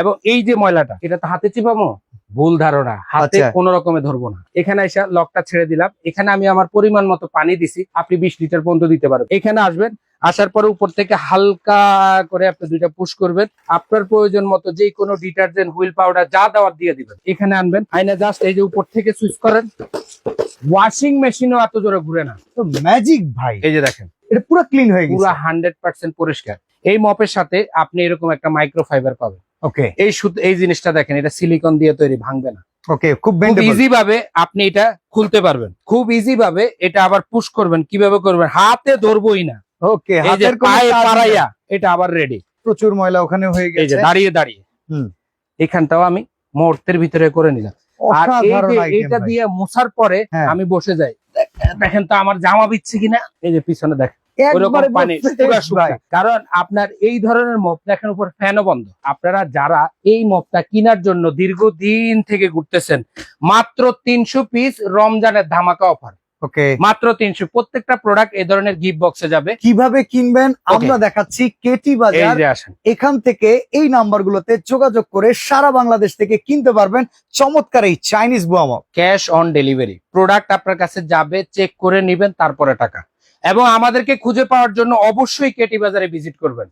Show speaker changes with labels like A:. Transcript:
A: এবং এই যে ময়লাটা এটা তো হাতে চিপামো, ভুল ধারণা, হাতে
B: আচ্ছা।
A: কোনো রকমে ধরবো না। এখানে এসে লকটা ছেড়ে দিলাম, এখানে আমি আমার পরিমাণ মতো পানি দিছি, আপনি 20 লিটার পর্যন্ত দিতে পারবেন। এখানে আসবেন, আসার পরে উপর থেকে হালকা করে আপনি দুইটা পুশ করবেন, আপনার প্রয়োজন মতো যে কোনো ডিটারজেন্ট, হুইল পাউডার যা দেওয়ার দিয়ে দিবেন। এখানে আনবেন, আইনা জাস্ট এই যে উপর থেকে সুইচ করেন, ওয়াশিং মেশিনও এত জোরে ঘুরে না।
B: তো ম্যাজিক ভাই,
A: এই যে দেখেন
B: এটা পুরো ক্লিন হয়ে
A: পুরো
B: গেছে।
A: 100% পরিষ্কার। এই মপের সাথে আপনি এরকম একটা মাইক্রোফাইবার পাবেন।
B: ওকে
A: এই এই জিনিসটা দেখেন, এটা সিলিকন দিয়ে তৈরি, ভাঙবে না।
B: ওকে, খুব
A: খুব
B: বেন্ডেবল।
A: ইজি ভাবে আপনি এটা খুলতে পারবেন, খুব ইজি ভাবে এটা আবার পুশ করবেন। কিভাবে করবেন? হাতে ধরবই না,
B: ওকে,
A: এই যে
B: হাতের কোনো
A: পায়ে
B: কাজ নেই।
A: পাড়াইয়া এটা আবার রেডি।
B: প্রচুর ময়লা ওখানে হয়ে
A: এই যে
B: গেছে।
A: দাঁড়িয়ে দাঁড়িয়ে
B: হুম।
A: এখানটাও আমি মুহূর্তের ভিতরে করে নিলাম। আর এই
B: অসাধারণ
A: যে
B: item
A: এইটা
B: ভাই।
A: দিয়ে মোছার পরে
B: হ্যাঁ।
A: আমি বসে যাই, দেখেন তো আমার জামা বিচ্ছে কিনা। এই যে পিছনে দেখেন ওরকম
B: একবারে
A: পানি
B: fresh
A: পুরা
B: ভাই।
A: শুকনা। কারণ আপনার এই ধরনের মপ দেখেন উপর ফ্যানও বন্ধ। আপনারা যারা এই মপটা কেনার জন্য দীর্ঘদিন থেকে ঘুরতেছেন, মাত্র 300 পিস রমজানের ধামাকা অফার,
B: ওকে,
A: মাত্র 300। প্রত্যেকটা প্রোডাক্ট এই ধরনের গিফট বক্সে যাবে।
B: কিভাবে কিনবেন আমরা দেখাচ্ছি। কেটি
A: এই
B: বাজার,
A: যে আসেন,
B: এখান থেকে এই নাম্বারগুলোতে যোগাযোগ করে সারা বাংলাদেশ থেকে কিনতে পারবেন চমৎকার এই চাইনিজ বোয়া mop.
A: Cash on delivery. Product আপনার কাছে যাবে, চেক করে নেবেন, তারপরে টাকা। এবং আমাদেরকে খুঁজে পাওয়ার জন্য অবশ্যই কেটি বাজারে ভিজিট করবেন।